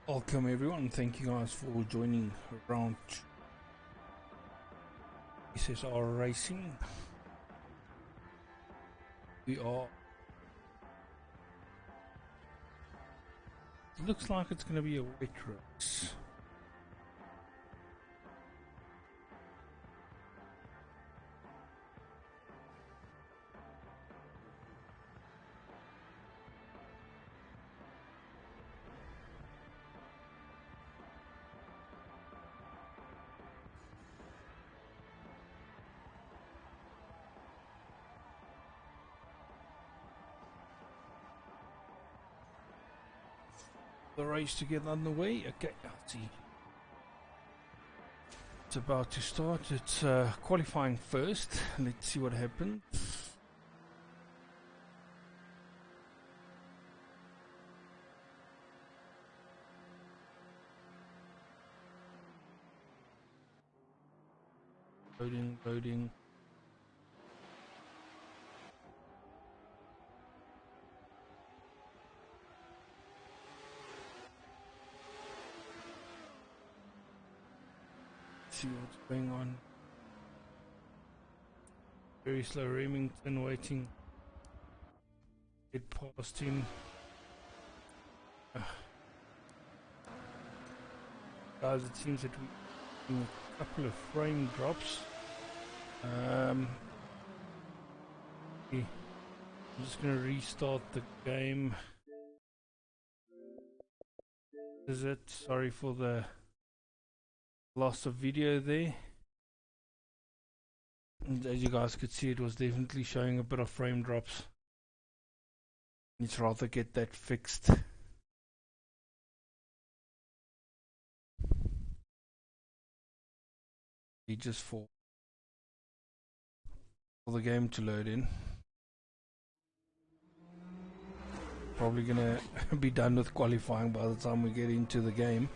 Welcome everyone, thank you guys for joining round SSR racing. It looks like it's going to be a wet race. The race to get underway. Okay, let's see. It's about to start. It's qualifying first. Let's see what happens. Loading. See what's going on. Very slow. Remington waiting. Get past him. Guys, it seems that we have a couple of frame drops. I'm just gonna restart the game. Is it? Sorry for the loss of video there. And as you guys could see, it was definitely showing a bit of frame drops. Let's rather get that fixed. Just for the game to load in. Probably gonna be done with qualifying by the time we get into the game.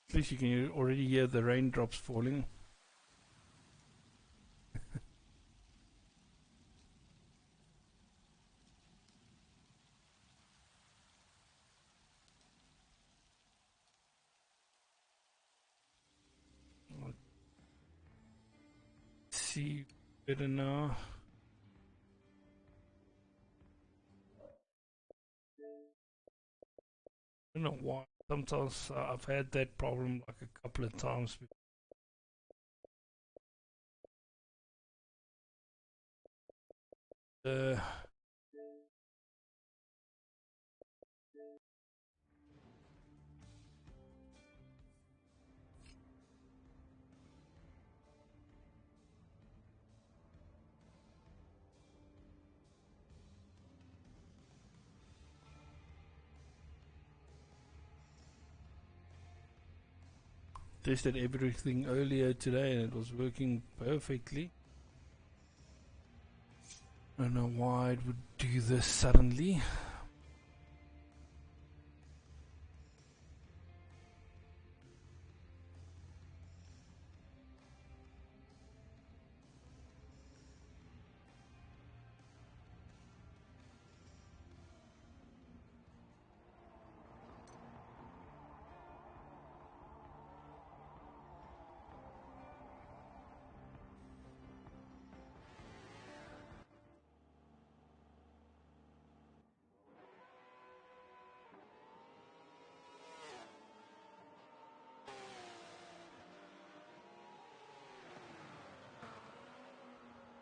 At least you can already hear the raindrops falling. See better now. I don't know why. Sometimes I've had that problem like a couple of times. Tested everything earlier today and it was working perfectly. I don't know why it would do this suddenly.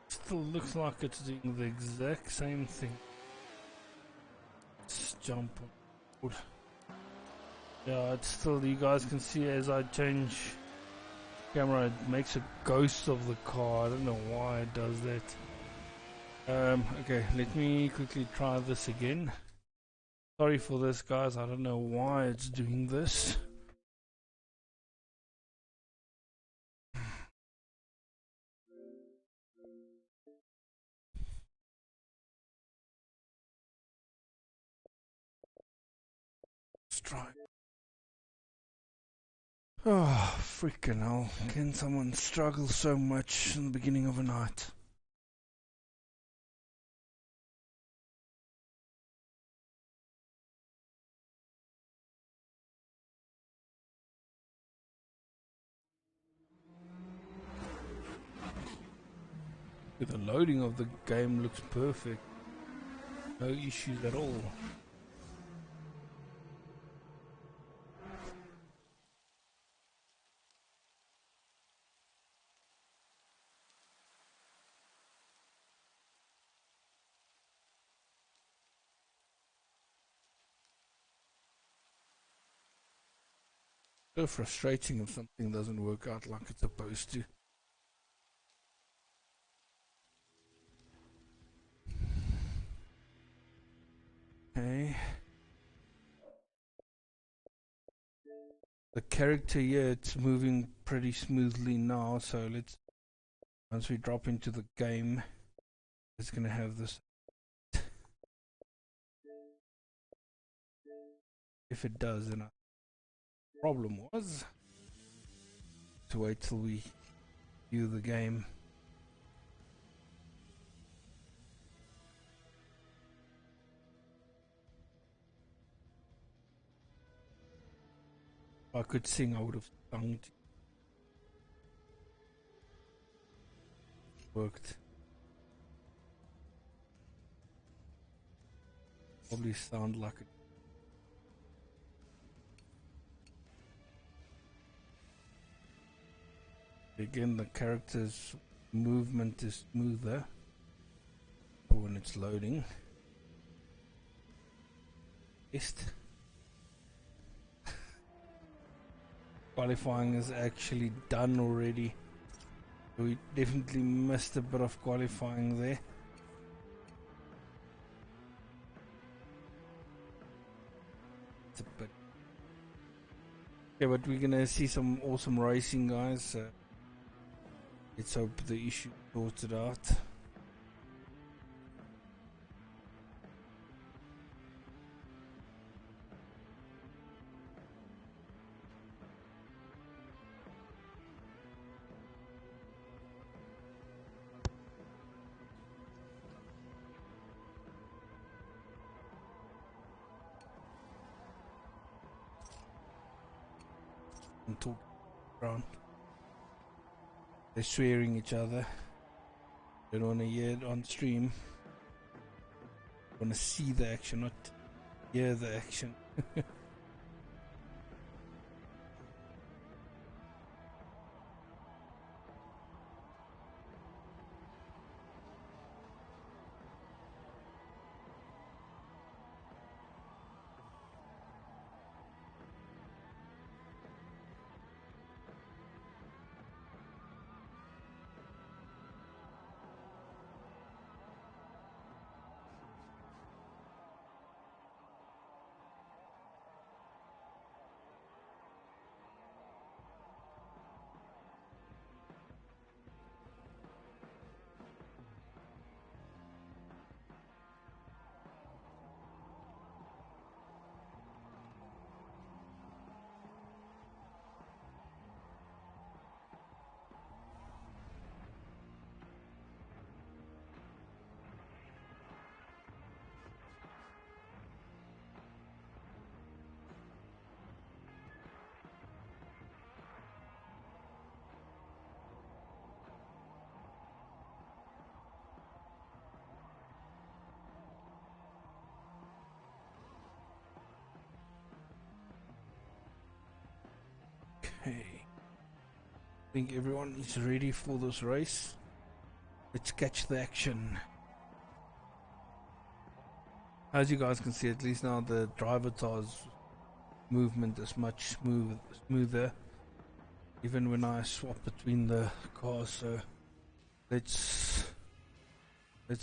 Still looks like it's doing the exact same thing. Let's jump on board. Yeah, it's still, you guys can see as I change camera, it makes a ghost of the car. I don't know why it does that. Okay, let me quickly try this again. Sorry for this, guys. I don't know why it's doing this. Let's try. Oh, freaking hell. Can someone struggle so much in the beginning of a night? The loading of the game looks perfect. No issues at all. So frustrating if something doesn't work out like it's supposed to. Okay. The character here, it's moving pretty smoothly now, so let's, once we drop into the game, it's gonna have this. If it does, then the problem was to wait till we view the game. If I could sing, I would have sung. Worked. Probably sound like it. Again, the character's movement is smoother when it's loading. Test. Qualifying is actually done already. We definitely missed a bit of qualifying there. It's a bit. Yeah, but we're gonna see some awesome racing, guys. Let's hope the issue sorted out. And talk around. They're swearing each other. Don't want to hear it on stream. Want to see the action, not hear the action. Okay. I think everyone is ready for this race. Let's catch the action. As you guys can see, at least now the driver car's movement is much smoother. Even when I swap between the cars, so let's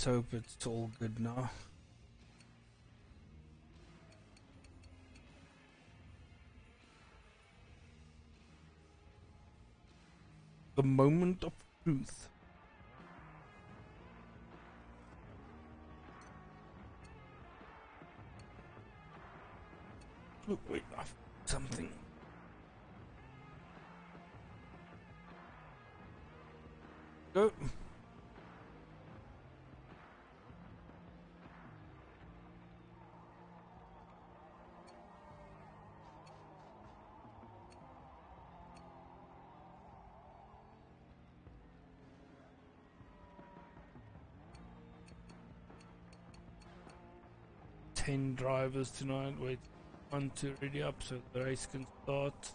hope it's all good now. The moment of truth. Look, wait, I've something. Go. Ten drivers tonight. Wait, 1 to ready up so the race can start.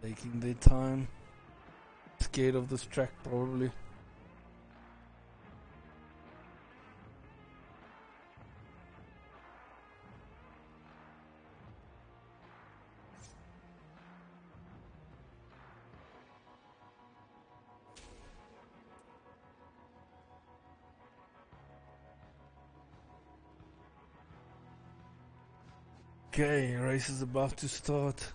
Taking their time. Scared of this track probably. Okay, race is about to start.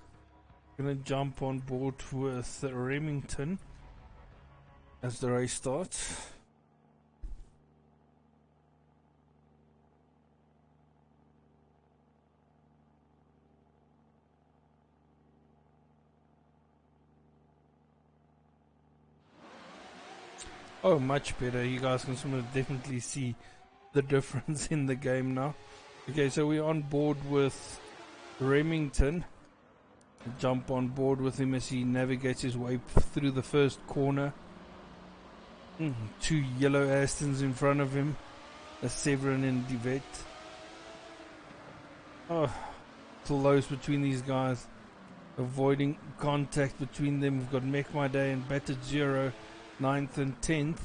Gonna jump on board with Remington as the race starts. Oh, much better. You guys can definitely see the difference in the game now. Okay, so we're on board with Remington. Jump on board with him as he navigates his way through the first corner. Two yellow Astons in front of him, a Severin and Devet. Oh, close between these guys, avoiding contact between them. We've got Mech My Day and Battered Zero, 9th and 10th.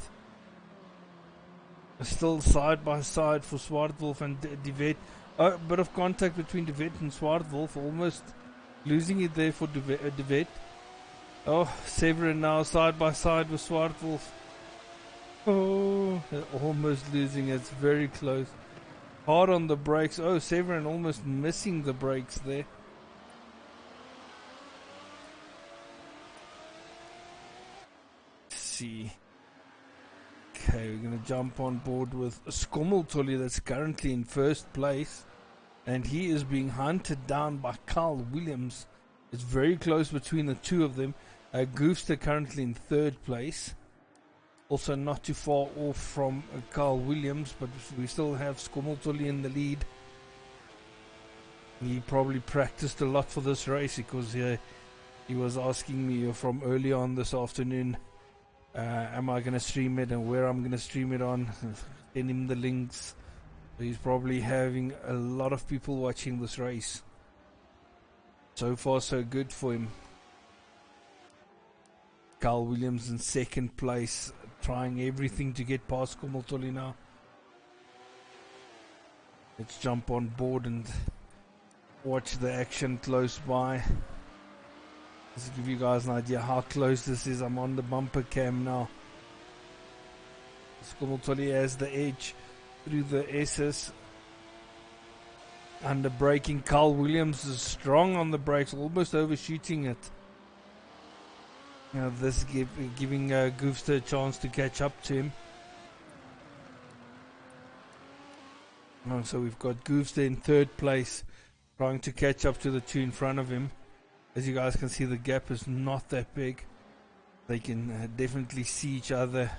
Still side by side for Swartwolf and Devet. A bit of contact between Devet and Swartwolf, almost losing it there for Devet. Oh, Severin now side by side with Swartwolf. Oh, almost losing it. It's very close. Hard on the brakes. Oh, Severin almost missing the brakes there. Let's see. Okay, we're going to jump on board with Skommeltolly that's currently in first place. And he is being hunted down by Carl Williams. It's very close between the two of them. Goofster currently in third place. Also not too far off from Carl Williams, but we still have Skommeltolly in the lead. He probably practiced a lot for this race because he was asking me from early on this afternoon, am I going to stream it and where I'm going to stream it on. Send him the links. He's probably having a lot of people watching this race. So far so good for him. Carl Williams in second place, trying everything to get past Skommeltolly now. Let's jump on board and watch the action close by. Just to give you guys an idea how close this is. I'm on the bumper cam now. Skommeltolly has the edge through the SS. Under braking, Carl Williams is strong on the brakes, almost overshooting it. Now this giving Goofster a chance to catch up to him. So we've got Goofster in third place, trying to catch up to the two in front of him. As you guys can see, the gap is not that big. They can definitely see each other.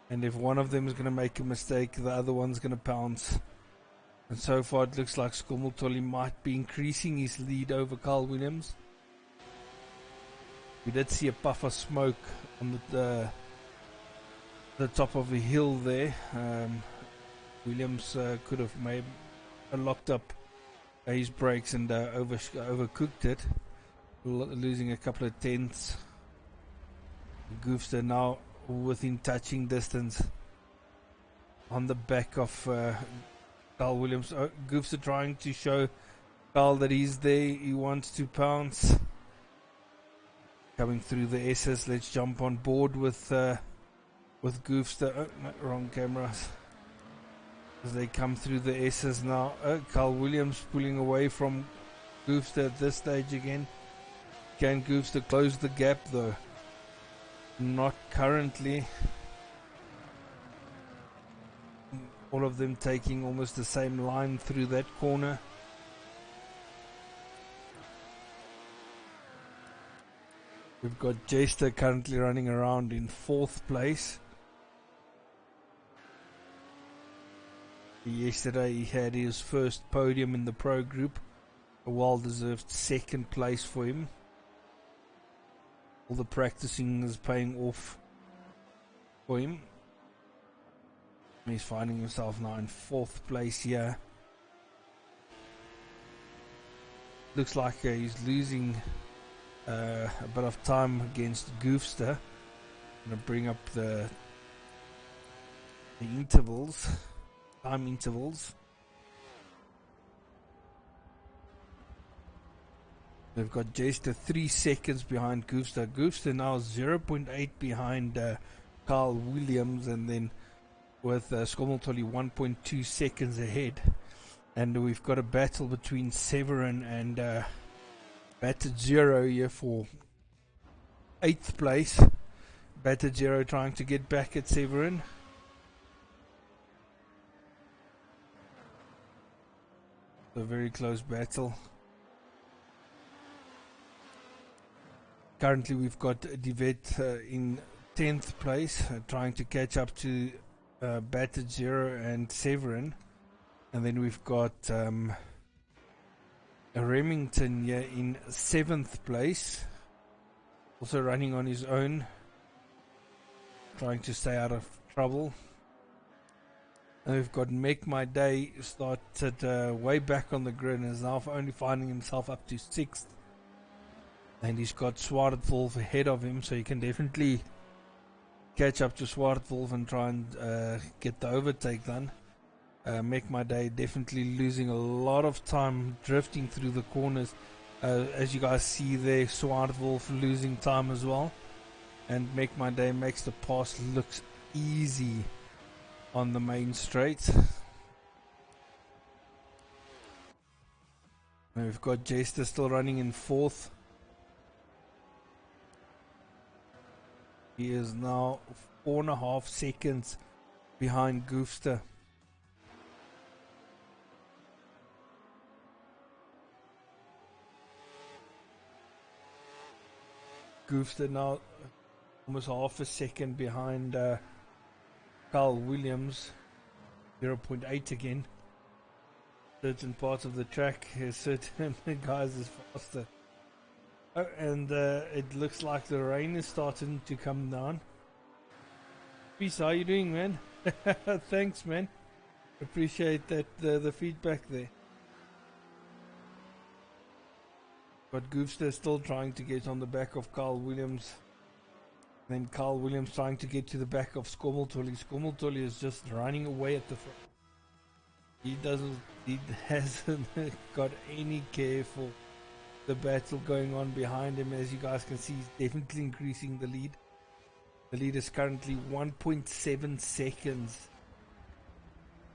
And if one of them is going to make a mistake, the other one's going to pounce. And so far it looks like Skommeltolly might be increasing his lead over Carl Williams. We did see a puff of smoke on the top of a hill there. Williams could have made locked up his brakes and overcooked it, losing a couple of tenths. Goofster now within touching distance on the back of Carl Williams. Goofster trying to show Carl that he's there, he wants to pounce. Coming through the SS, let's jump on board with Goofster. Oh, no, wrong cameras. As they come through the SS now. Carl Williams pulling away from Goofster at this stage again. Can Goofster close the gap though? Not currently. All of them taking almost the same line through that corner. We've got Jester currently running around in 4th place. Yesterday he had his first podium in the pro group. A well-deserved 2nd place for him. All the practicing is paying off for him. He's finding himself now in 4th place here. Looks like he's losing a bit of time against Goofster. I'm going to bring up the intervals, time intervals. We've got Jester 3 seconds behind Goofster. Goofster now 0.8 behind Carl Williams, and then with Skommeltolly 1.2 seconds ahead. And we've got a battle between Severin and Battered Zero here for 8th place. Battered Zero trying to get back at Severin. A very close battle. Currently we've got Divet in 10th place, trying to catch up to Battered Zero and Severin. And then we've got Remington here in 7th place, also running on his own, trying to stay out of trouble. And we've got Make My Day started way back on the grid and is now only finding himself up to 6th. And he's got Swartwolf ahead of him, so he can definitely catch up to Swartwolf and try and get the overtake done. Make My Day definitely losing a lot of time drifting through the corners. As you guys see there, Swartwolf losing time as well. And Make My Day makes the pass looks easy on the main straight. And we've got Jester still running in 4th. He is now 4.5 seconds behind Goofster. Goofster now almost half a second behind Carl Williams. 0.8 again. Certain parts of the track, certain guys is faster. Oh, and it looks like the rain is starting to come down. Peace, how you doing, man? Thanks, man. Appreciate that the feedback there. But Goofster still trying to get on the back of Carl Williams. Then Carl Williams trying to get to the back of Skommeltolly. Skommeltolly is just running away at the front. He hasn't got any care for the battle going on behind him. As you guys can see, he's definitely increasing the lead. The lead is currently 1.7 seconds.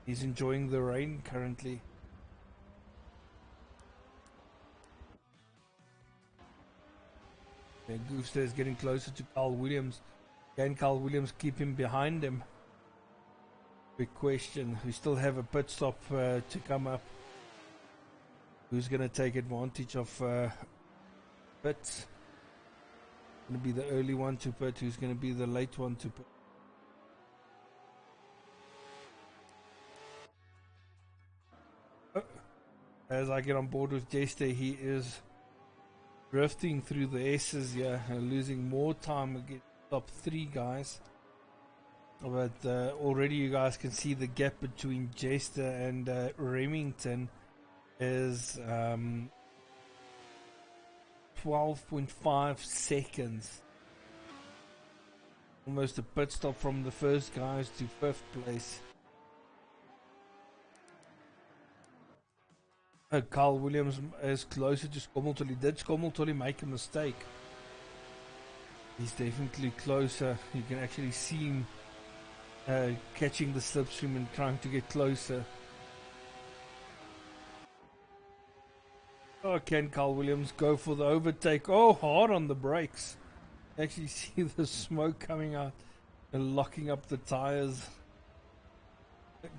He's enjoying the rain currently. Goofster is getting closer to Carl Williams. Can Carl Williams keep him behind him? Big question. We still have a pit stop to come up. Who's going to take advantage of pits? Going to be the early one to pit. Who's going to be the late one to pit? As I get on board with Jester, he is drifting through the S's here, losing more time against top 3 guys. But already you guys can see the gap between Jester and Remington is 12.5 seconds. Almost a pit stop from the first guys to 5th place. Carl Williams is closer to Skommeltolly. Did Skommeltolly make a mistake? He's definitely closer. You can actually see him catching the slipstream and trying to get closer. Oh, can Carl Williams go for the overtake? Oh, hard on the brakes. Actually see the smoke coming out and locking up the tires.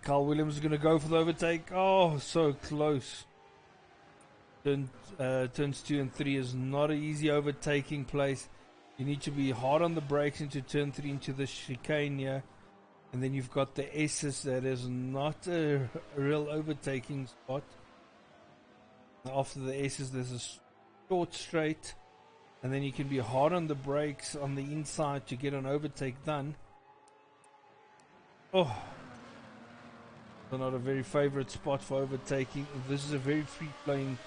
Carl Williams is going to go for the overtake. Oh, so close. Turns 2 and 3 is not an easy overtaking place. You need to be hard on the brakes into turn 3 into the chicane here. And then you've got the S's that is not a real overtaking spot. After the S's there's a short straight. And then you can be hard on the brakes on the inside to get an overtake done. Oh, not a very favorite spot for overtaking. This is a very free-flowing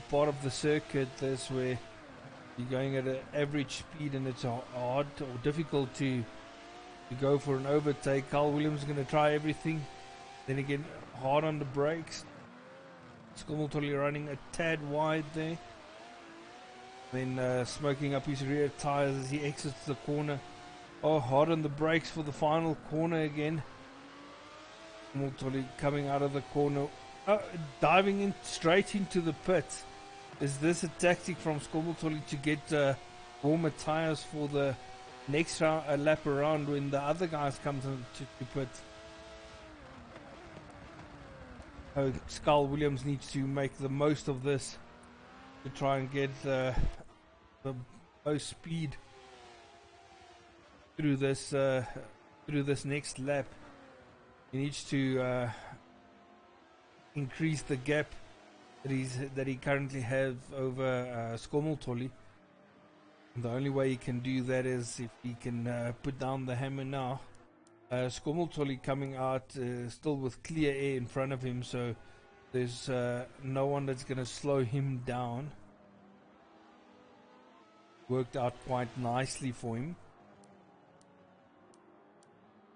part of the circuit. That's where you're going at an average speed and it's hard or difficult to go for an overtake. Carl Williams is going to try everything. Then again, hard on the brakes. Skommeltolly running a tad wide there. Then smoking up his rear tires as he exits the corner. Oh, hard on the brakes for the final corner again. Skommeltolly coming out of the corner. Diving in straight into the pits. Is this a tactic from Skommeltolly to get warmer tires for the next round, lap around when the other guys come to pit? Carl Williams needs to make the most of this to try and get the most speed through this next lap. He needs to increase the gap that he currently has over Skommeltolly. The only way he can do that is if he can put down the hammer now. Skommeltolly coming out still with clear air in front of him, so there's no one that's going to slow him down. Worked out quite nicely for him.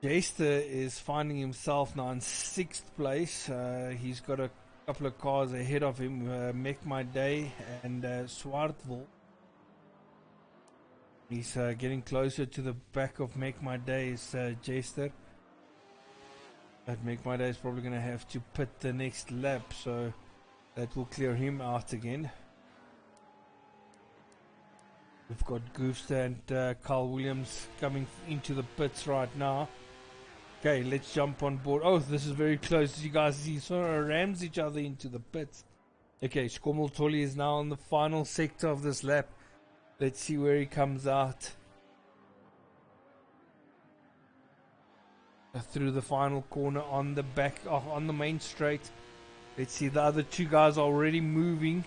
Jester is finding himself now in 6th place. He's got a couple of cars ahead of him, Make My Day and Swartville. He's getting closer to the back of Make My Day's Jester. But Make My Day is probably going to have to pit the next lap, so that will clear him out again. We've got Goofster and Carl Williams coming into the pits right now. Okay, let's jump on board. Oh, this is very close. You guys see, sort of rams each other into the pits. Okay, Skommeltolly is now on the final sector of this lap. Let's see where he comes out. Through the final corner on the back, on the main straight. Let's see, the other two guys are already moving.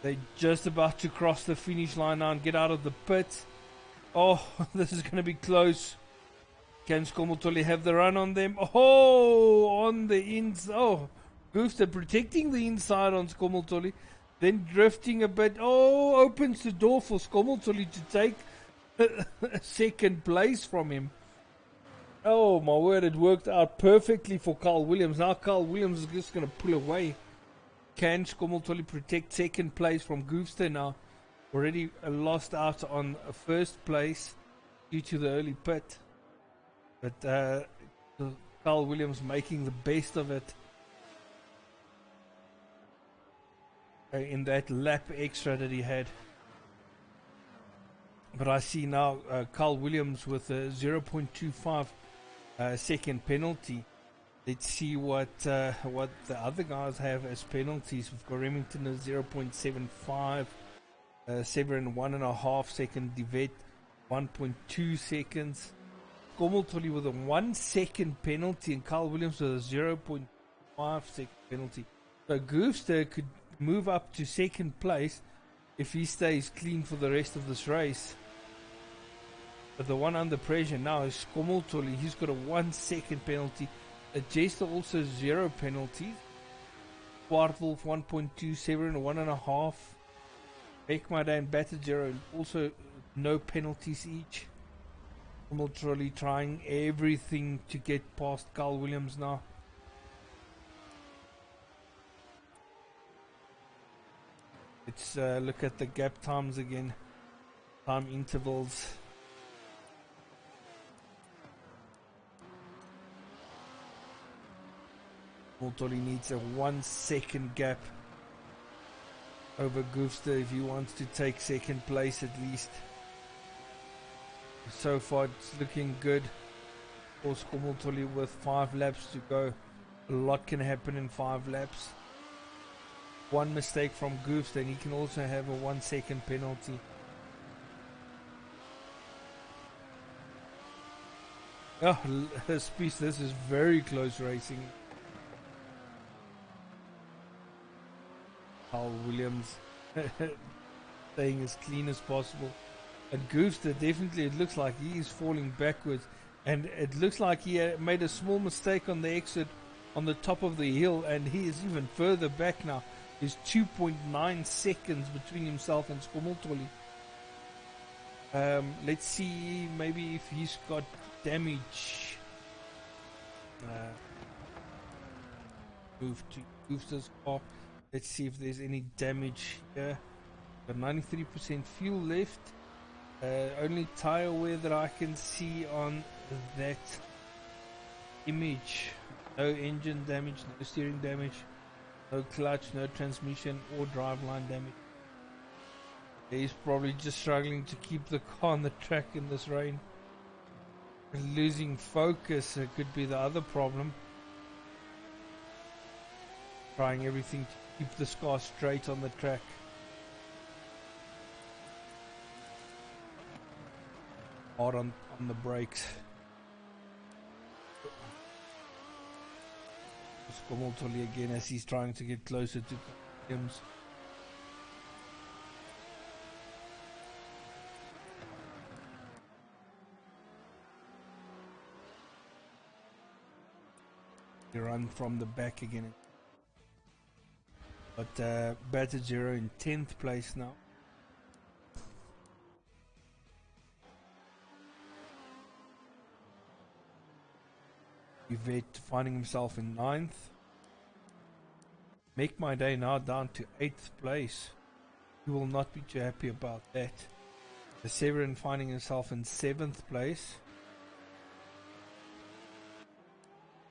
They're just about to cross the finish line now and get out of the pit. Oh, this is going to be close. Can Skommeltolly have the run on them? Oh, on the inside. Oh, Goofster protecting the inside on Skommeltolly. Then drifting a bit. Oh, opens the door for Skommeltolly to take second place from him. Oh, my word, it worked out perfectly for Carl Williams. Now Carl Williams is just going to pull away. Can Skommeltolly protect second place from Goofster now? Already lost out on first place due to the early pit. But Carl Williams making the best of it in that lap extra that he had. But I see now Carl Williams with a 0.25 second penalty. Let's see what the other guys have as penalties. We've got Remington at 0.75, Severin 1.5 second, Devet 1.2 seconds. Skommeltolly with a 1 second penalty and Carl Williams with a 0.5 second penalty. So Goofster could move up to second place if he stays clean for the rest of this race. But the one under pressure now is Skommeltolly. He's got a 1 second penalty. Jester also 0 penalties. Swartwolf 1.2, Severin 1.5. Make My Day and Batter 0 also no penalties each. Skommeltolly trying everything to get past Carl Williams now. Let's look at the gap times again. Time intervals. Moltoli needs a 1 second gap over Goofster if he wants to take second place at least. So far it's looking good for Moltoli with 5 laps to go. A lot can happen in 5 laps. One mistake from Goofster and he can also have a 1 second penalty. Oh, Spies, this is very close racing. Carl Williams staying as clean as possible. And Goofster, definitely it looks like he is falling backwards. And it looks like he made a small mistake on the exit on the top of the hill. And he is even further back now. There's 2.9 seconds between himself and Skomoltoli. Let's see maybe if he's got damage. Move to Goofster's car. Let's see if there's any damage here. Got 93% fuel left. Only tire wear that I can see on that image. No engine damage, no steering damage, no clutch, no transmission or driveline damage. He's probably just struggling to keep the car on the track in this rain. Losing focus could be the other problem. Trying everything to keep this car straight on the track. Hard on the brakes. Skomoltoli again as he's trying to get closer to Williams. He run from the back again. But batted 0 in 10th place now. Yvette finding himself in 9th. Make my day now down to 8th place. He will not be too happy about that. The Severin finding himself in 7th place.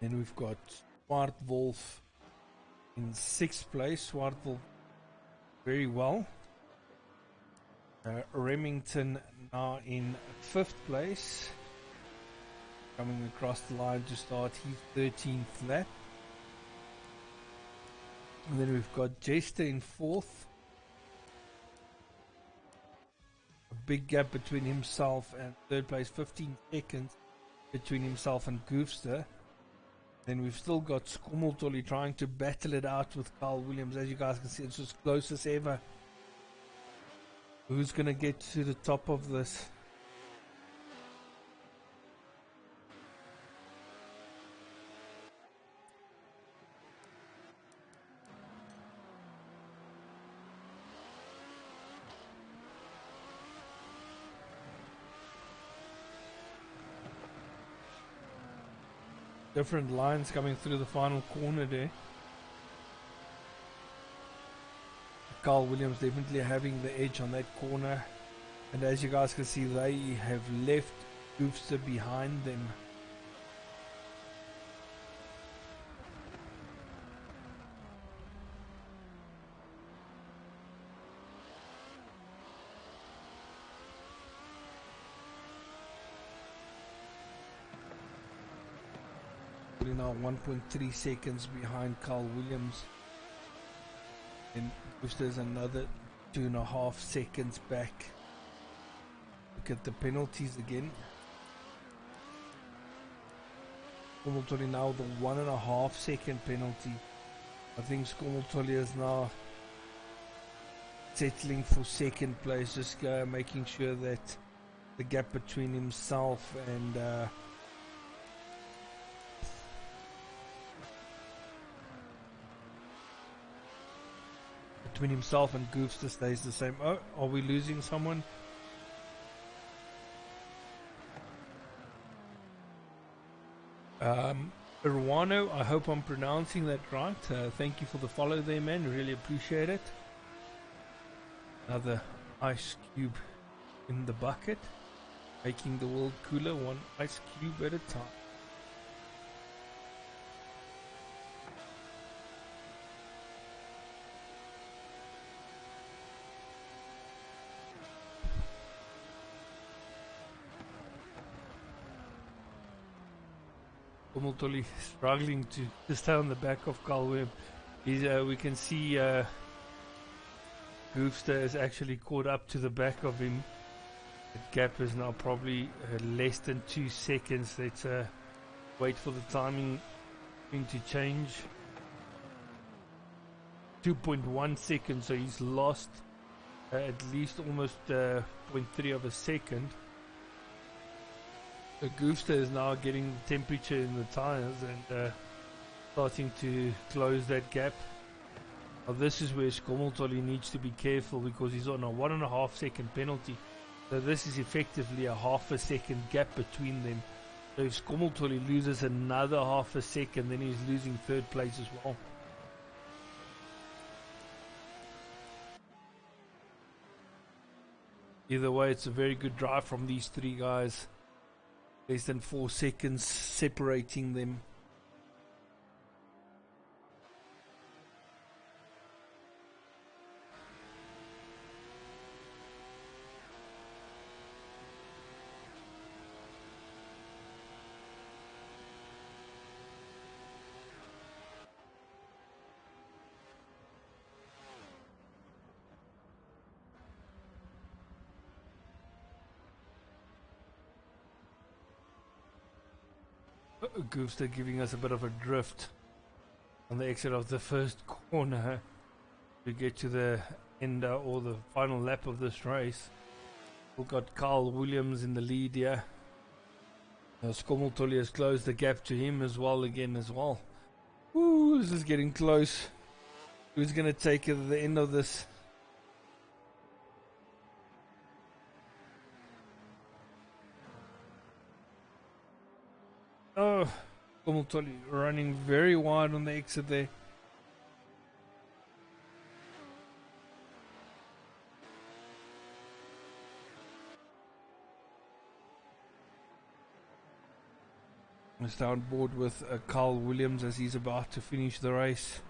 Then we've got Swart Wolf in 6th place. Swart Wolf very well. Remington now in 5th place. Coming across the line to start his 13th lap. And then we've got Jester in 4th. A big gap between himself and 3rd place, 15 seconds between himself and Goofster. Then we've still got Skomoltoli trying to battle it out with Carl Williams. As you guys can see, it's as close as ever. Who's going to get to the top of this? Different lines coming through the final corner there. Carl Williams definitely having the edge on that corner. And as you guys can see, they have left Goofster behind them. Now 1.3 seconds behind Carl Williams, and Goofster's another 2.5 seconds back. Look at the penalties again. Skomoltoli now the 1.5 second penalty. I think Skomoltoli is now settling for second place, just making sure that the gap between himself and Goofster stays the same. Oh, are we losing someone? Irwano, I hope I'm pronouncing that right. Thank you for the follow there, man. Really appreciate it. Another ice cube in the bucket, making the world cooler one ice cube at a time. Komultoli struggling to stay on the back of Carl Williams. We can see Goofster is actually caught up to the back of him. The gap is now probably less than 2 seconds. Let's wait for the timing to change. 2.1 seconds, so he's lost at least almost 0.3 of a second. The Goofster is now getting the temperature in the tires and starting to close that gap. Now this is where Komultoli needs to be careful because he's on a 1.5 second penalty. So this is effectively a half a second gap between them. So if Komultoli loses another half a second, then he's losing third place as well. Either way, it's a very good drive from these three guys. Less than 4 seconds separating them. Goofster giving us a bit of a drift on the exit of the first corner to get to the end or the final lap of this race. We've got Carl Williams in the lead here. Komultoli has closed the gap to him as well as well. Ooh, this is getting close. Who's going to take it at the end of this? Oh, Komultoli running very wide on the exit there. Just on board with Carl Williams as he's about to finish the race.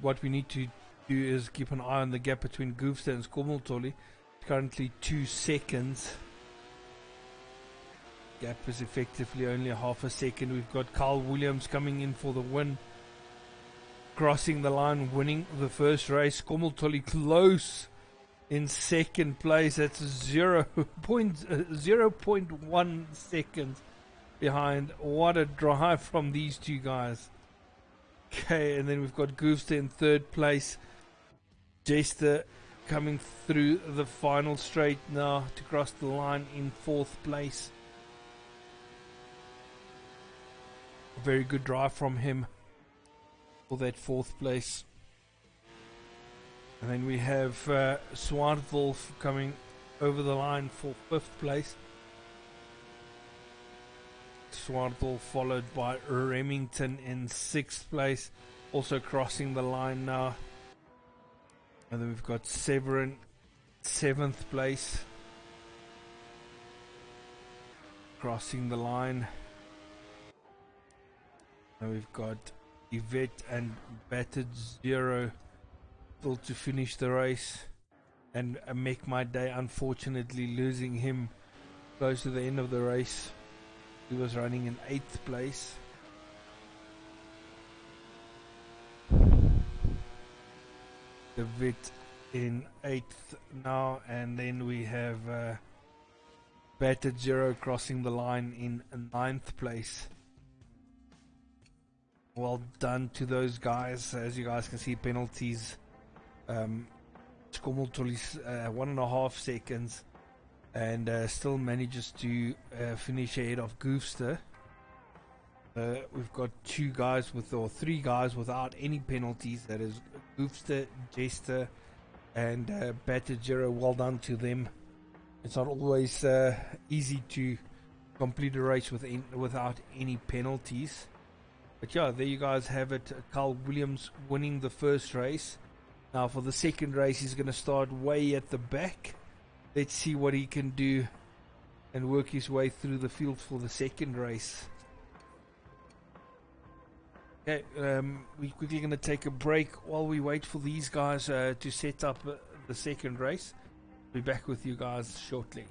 What we need to do is keep an eye on the gap between Goofster and Komultoli. Currently 2 seconds. Gap is effectively only a half a second. We've got Carl Williams coming in for the win, crossing the line, winning the first race. Komultoli close in second place. That's 0.1 seconds behind. What a drive from these two guys. Okay, and then we've got Goofster in third place. Jester coming through the final straight now to cross the line in fourth place. A very good drive from him for that fourth place. And then we have Swartwolf coming over the line for fifth place. Swartwolf followed by Remington in sixth place, also crossing the line now. And then we've got Severin, seventh place, crossing the line. And we've got Yvette and Battered Zero still to finish the race. And Make My Day, unfortunately losing him close to the end of the race. He was running in 8th place. Yvette in 8th now. And then we have Battered Zero crossing the line in 9th place. Well done to those guys. As you guys can see, penalties. Komultoli's 1.5 seconds, and still manages to finish ahead of Goofster. We've got three guys without any penalties. That is Goofster, Jester, and Battered Zero. Well done to them. It's not always easy to complete a race without any penalties. But yeah, there you guys have it. Carl Williams winning the first race. Now for the second race, he's going to start way at the back. Let's see what he can do and work his way through the field for the second race. Okay, we're quickly going to take a break while we wait for these guys to set up the second race. Be back with you guys shortly.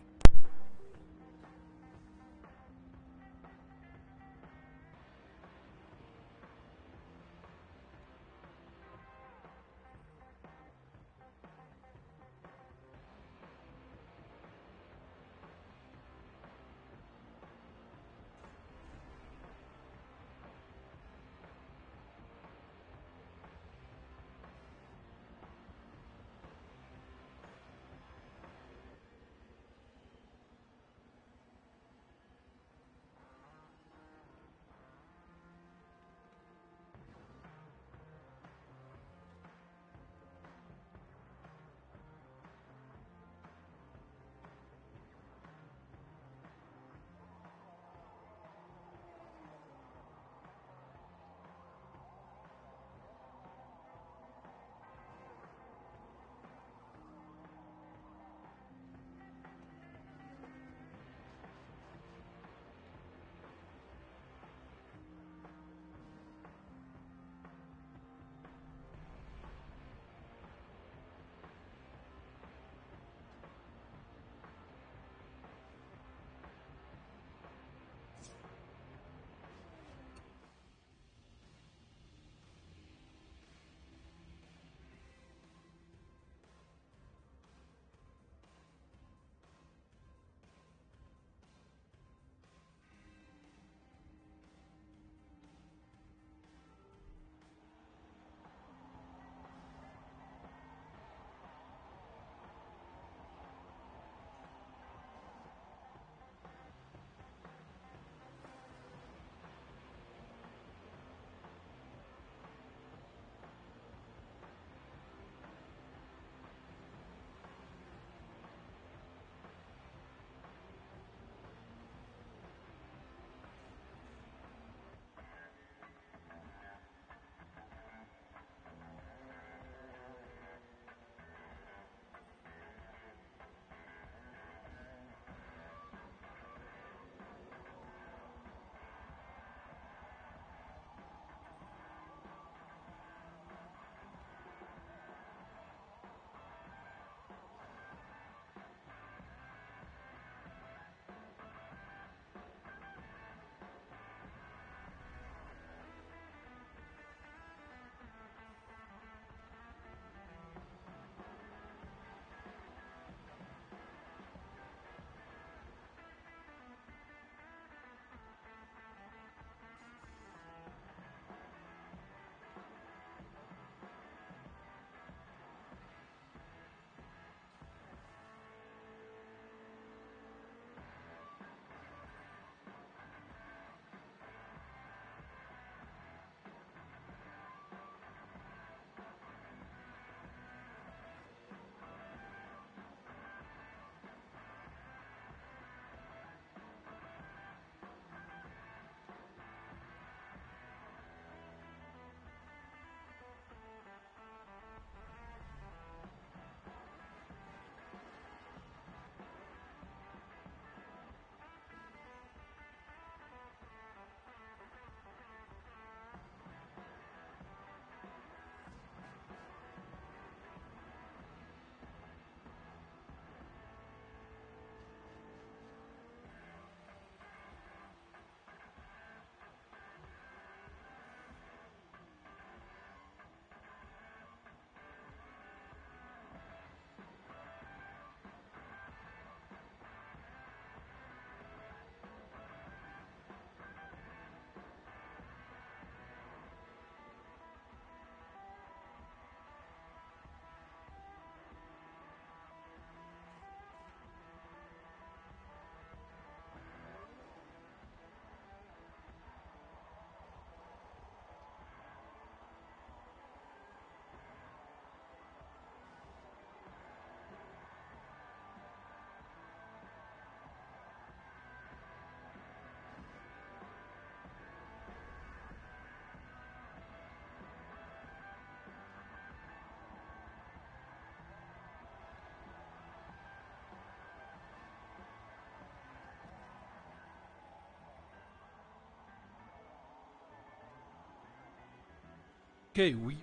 Okay, we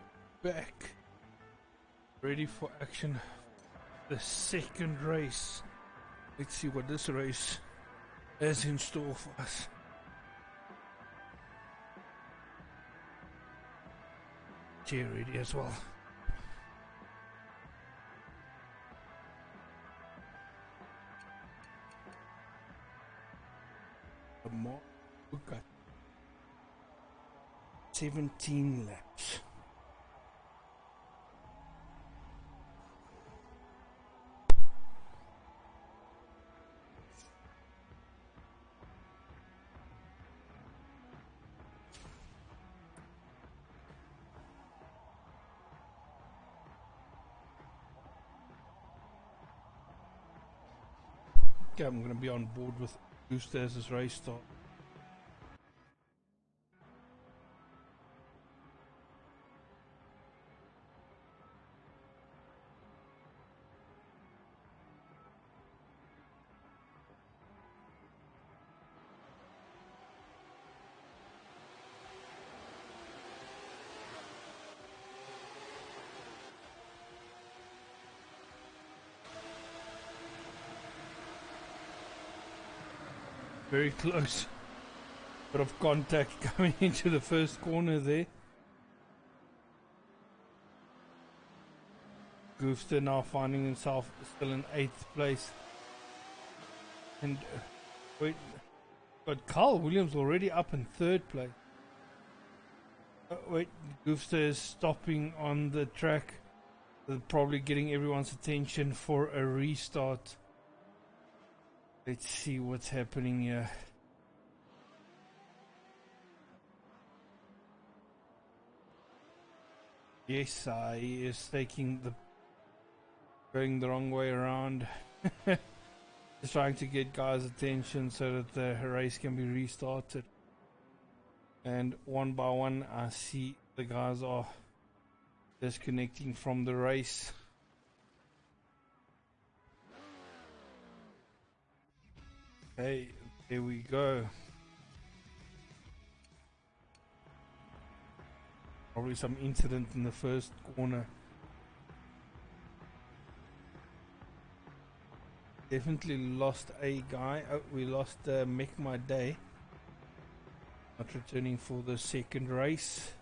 back. Ready for action. The second race. Let's see what this race has in store for us. Chair ready as well. We've got 17 laps. Okay, I'm going to be on board with Booster as this race starts. Very close. Bit of contact coming into the first corner there. Goofster now finding himself still in 8th place. And wait, got Carl Williams already up in 3rd place. Wait, Goofster is stopping on the track. Probably getting everyone's attention for a restart. Let's see what's happening here. Yes, he is going the wrong way around. Just trying to get guys' attention so that the race can be restarted. And one by one, I see the guys are disconnecting from the race. Hey, there we go. Probably some incident in the first corner. Definitely lost a guy. Oh, we lost Make My Day. Not returning for the second race.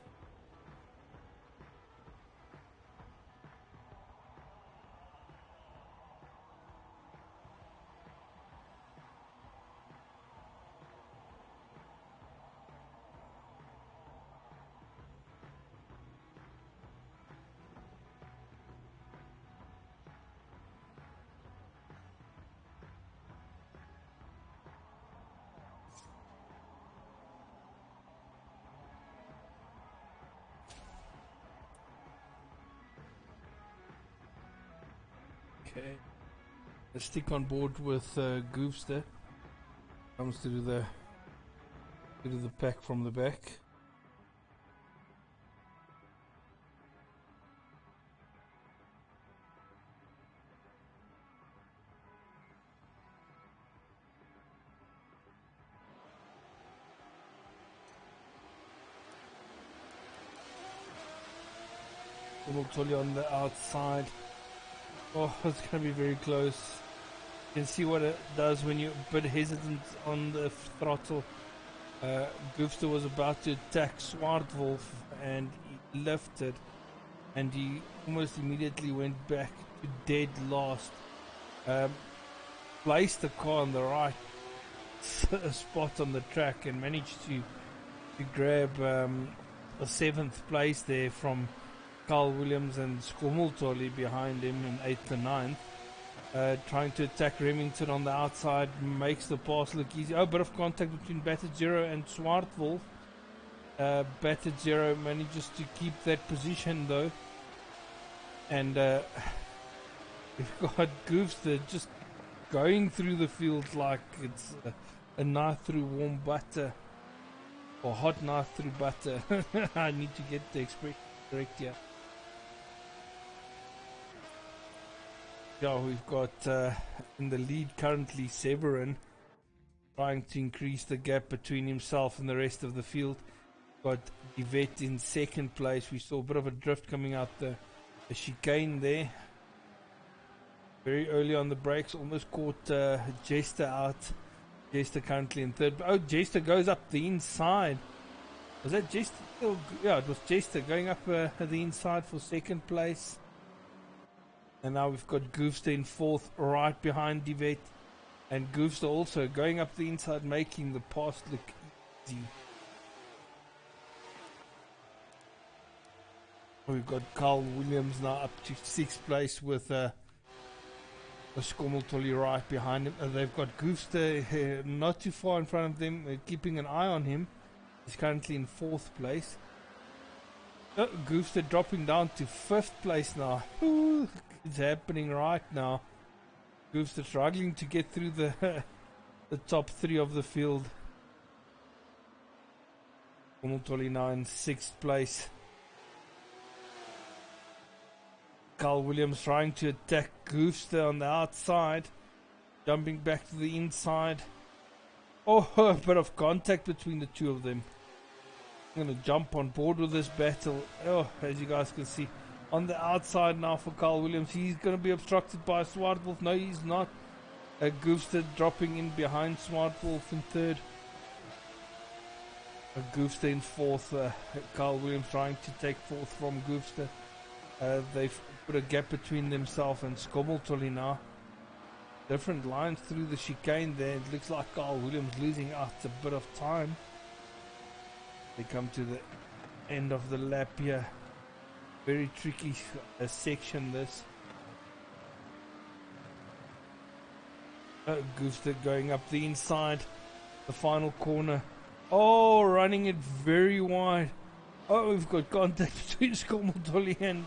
Okay, let's stick on board with Goofster. Comes to do the pack from the back. Totally on the outside. Oh, it's going to be very close. You can see what it does when you're a bit hesitant on the throttle. Goofster was about to attack Swartwolf and he lifted and he almost immediately went back to dead last. Placed the car on the right spot on the track and managed to grab a 7th place there from Carl Williams and Skomultoli behind him in 8th and 9th. Trying to attack Remington on the outside, makes the pass look easy. Oh, bit of contact between Battered Zero and Swartwolf. Battered Zero manages to keep that position though. And we've got Goofster just going through the field like it's a knife through warm butter. Or hot knife through butter. I need to get the expression correct here. Yeah, we've got in the lead currently Severin trying to increase the gap between himself and the rest of the field. Got Yvette in second place. We saw a bit of a drift coming out the chicane there. Very early on the brakes, almost caught Jester out. Jester currently in third. Oh, Jester goes up the inside. Was that Jester? Yeah, it was Jester going up the inside for second place. And now we've got Goofster in fourth, right behind Yvette. And Goofster also going up the inside, making the pass look easy. We've got Carl Williams now up to sixth place with Skommeltolly right behind him. They've got Goofster not too far in front of them, keeping an eye on him. He's currently in fourth place. Goofster dropping down to fifth place now. Ooh, it's happening right now. Goofster struggling to get through the top three of the field. Skommeltolly now in sixth place. Carl Williams trying to attack Goofster on the outside, jumping back to the inside. Oh, a bit of contact between the two of them. I'm going to jump on board with this battle. Oh, as you guys can see, on the outside now for Carl Williams. He's going to be obstructed by Swartwolf. No, he's not. Goofster dropping in behind Swartwolf in third. Goofster in fourth. Carl Williams trying to take fourth from Goofster. They've put a gap between themselves and Skommeltolly now. Different lines through the chicane there. It looks like Carl Williams losing out a bit of time. They come to the end of the lap here. Very tricky section this. Goofster going up the inside. The final corner. Oh, running it very wide. Oh, we've got contact between Skommeltolly and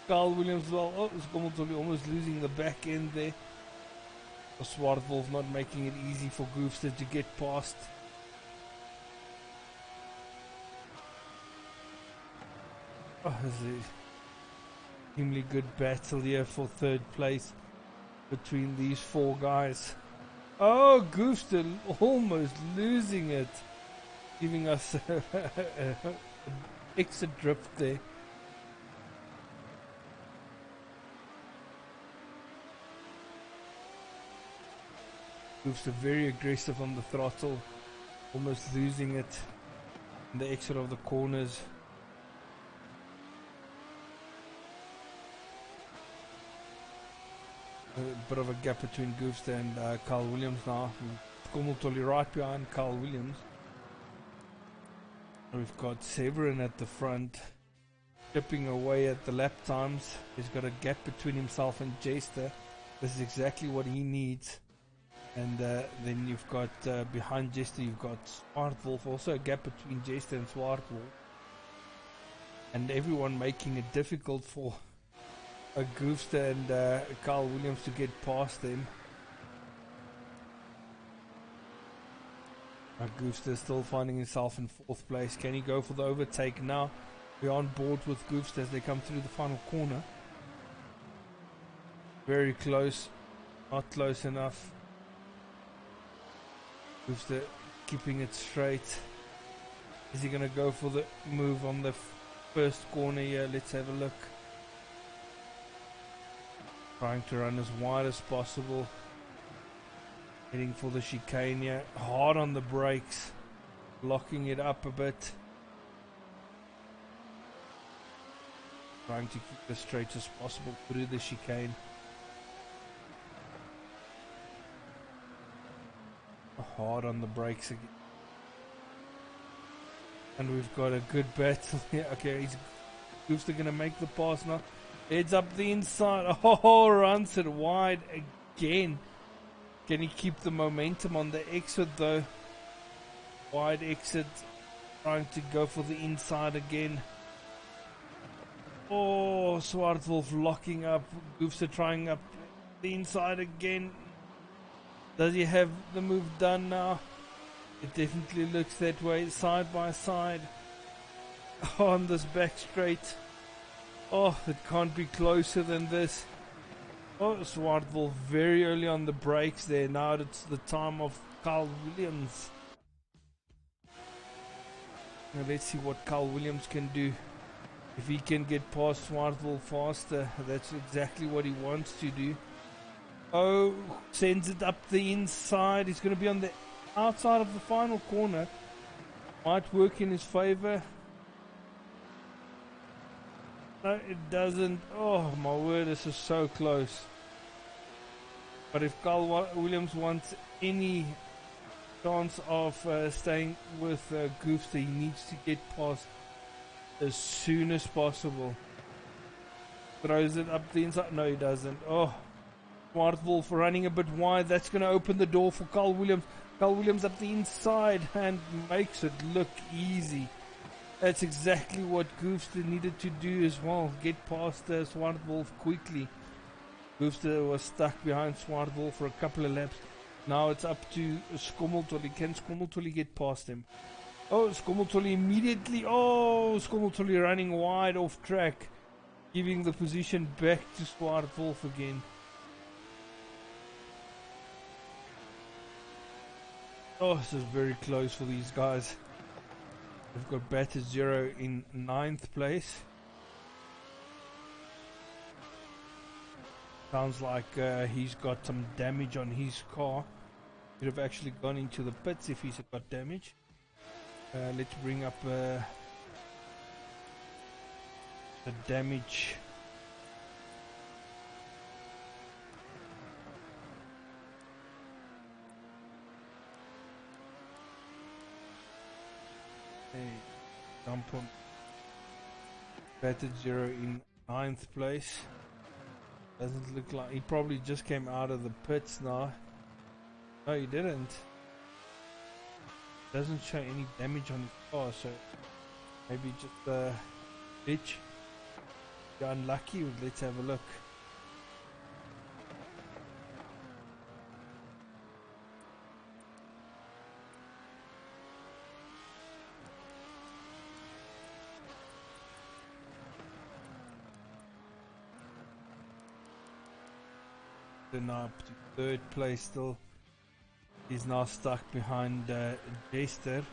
Carl Williams as well. Oh, Skommeltolly almost losing the back end there. Swartwolf not making it easy for Goofster to get past. Oh, this is an extremely good battle here for third place between these four guys. Oh, Goofster almost losing it, giving us exit drift there. Goofster very aggressive on the throttle, almost losing it in the exit of the corners. A bit of a gap between Goofster and Carl Williams now. Skommeltolly right behind Carl Williams. We've got Severin at the front, chipping away at the lap times. He's got a gap between himself and Jester. This is exactly what he needs. And then you've got behind Jester, you've got Swartwolf, also a gap between Jester and Swartwolf. And everyone making it difficult for Goofster and Carl Williams to get past them. Goofster still finding himself in fourth place. Can he go for the overtake now? We're on board with Goofster as they come through the final corner. Very close, not close enough. Goofster keeping it straight. Is he going to go for the move on the first corner here? Let's have a look. Trying to run as wide as possible. Heading for the chicane here. Hard on the brakes. Locking it up a bit. Trying to keep it as straight as possible through the chicane. Hard on the brakes again. And we've got a good battle here. Okay, he's Goofster gonna make the pass now. Heads up the inside. Oh, runs it wide again. Can he keep the momentum on the exit though? Wide exit. Trying to go for the inside again. Oh, Swartwolf locking up. Goofster trying up the inside again. Does he have the move done now? It definitely looks that way, side by side. On this back straight. Oh, it can't be closer than this. Oh, Swartwolf very early on the brakes there. Now it's the time of Carl Williams. Now let's see what Carl Williams can do. If he can get past Swartville faster, that's exactly what he wants to do. Oh, sends it up the inside. He's going to be on the outside of the final corner. Might work in his favor. No, it doesn't. Oh my word, this is so close. But if Carl Williams wants any chance of staying with Goofster, he needs to get past as soon as possible. Throws it up the inside. No, he doesn't. Oh, Swartville running a bit wide. That's going to open the door for Carl Williams. Carl Williams up the inside and makes it look easy. That's exactly what Goofster needed to do as well. Get past Swartville quickly. Goofster was stuck behind Swartville for a couple of laps. Now it's up to Skommeltolly. Can Skommeltolly get past him? Oh, Skommeltolly immediately. Oh, Skommeltolly running wide off track, giving the position back to Swartville again. Oh, this is very close for these guys. We've got Batter Zero in 9th place. Sounds like he's got some damage on his car. Could have actually gone into the pits if he's got damage. Let's bring up the damage. Jump on Batter Zero in 9th place. Doesn't look like he probably just came out of the pits now. No, he didn't. Doesn't show any damage on his car, so maybe just a glitch. You're unlucky. Let's have a look. Now up to 3rd place still. He's now stuck behind Jester.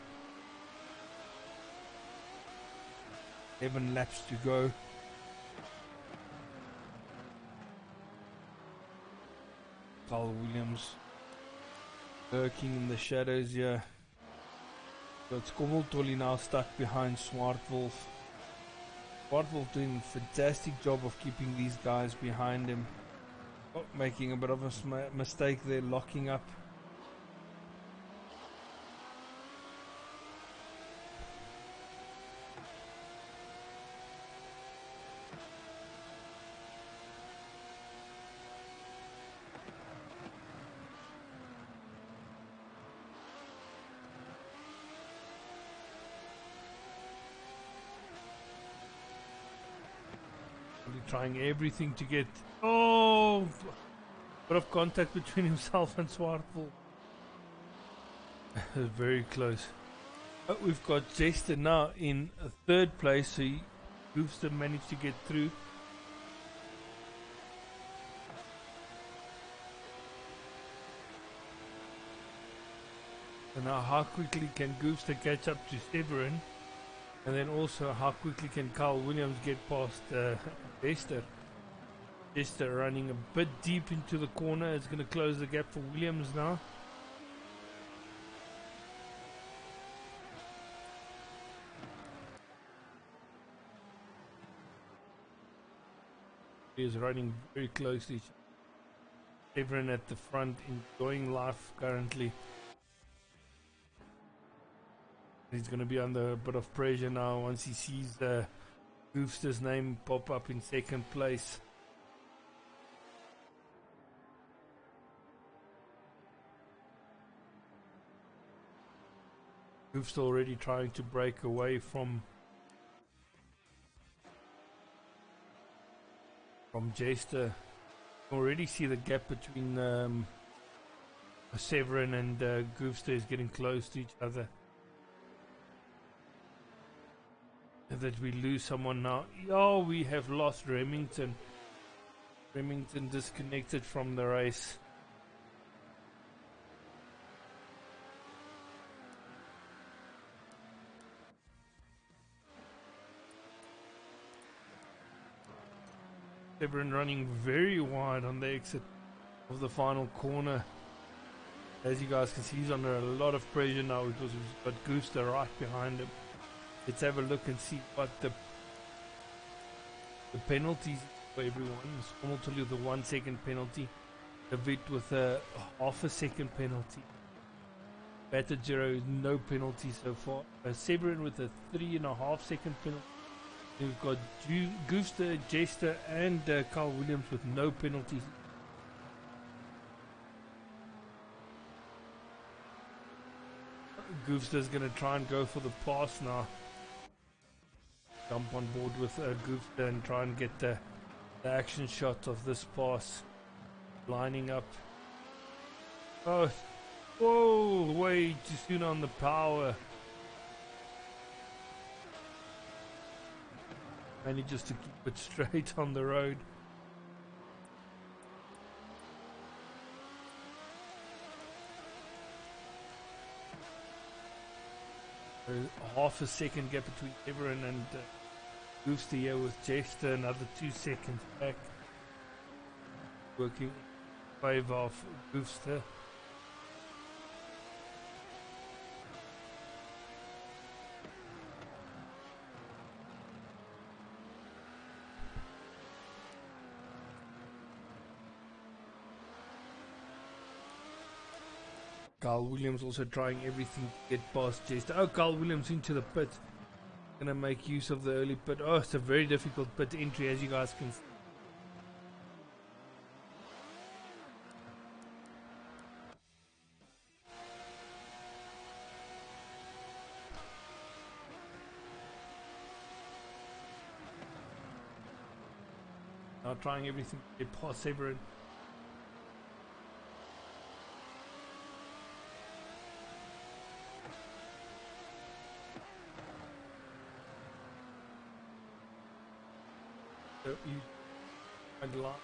11 laps to go. Carl Williams lurking in the shadows here. Got Skommeltolly now stuck behind Swartville. Swartville doing a fantastic job of keeping these guys behind him. Oh, making a bit of a mistake there, locking up. Trying everything to get... Oh! Bit of contact between himself and Swartville. Very close. But we've got Jester now in 3rd place, so Goofster managed to get through. So now how quickly can Goofster catch up to Severin? And then also how quickly can Carl Williams get past Jester? Jester running a bit deep into the corner. It's going to close the gap for Williams now. He is running very closely. Severin at the front, enjoying life currently. He's going to be under a bit of pressure now once he sees Goofster's name pop up in 2nd place. Goofster already trying to break away from Jester. Already see the gap between Severin and Goofster is getting close to each other. And that we lose someone now. Oh, we have lost Remington. Remington disconnected from the race. Severin running very wide on the exit of the final corner. As you guys can see, he's under a lot of pressure now because we've got Gooster right behind him. Let's have a look and see what the penalties for everyone. I'll tell you the 1 second penalty. David with a half a second penalty. Batajero, no penalty so far. Severin with a 3.5 second penalty. We've got Gooster, Jester, and Carl Williams with no penalties. Gooster's going to try and go for the pass now. Jump on board with Gooster and try and get the action shot of this pass. Lining up. Oh, whoa, way too soon on the power. Manages to keep it straight on the road. Half a second gap between Severin and Gooster here with Jester, another 2 seconds back. Working in favour of Gooster. Carl Williams also trying everything to get past Jester. Oh, Carl Williams into the pit. Gonna make use of the early pit. Oh, it's a very difficult pit entry, as you guys can see. Now trying everything to get past Severin. So you find a lot.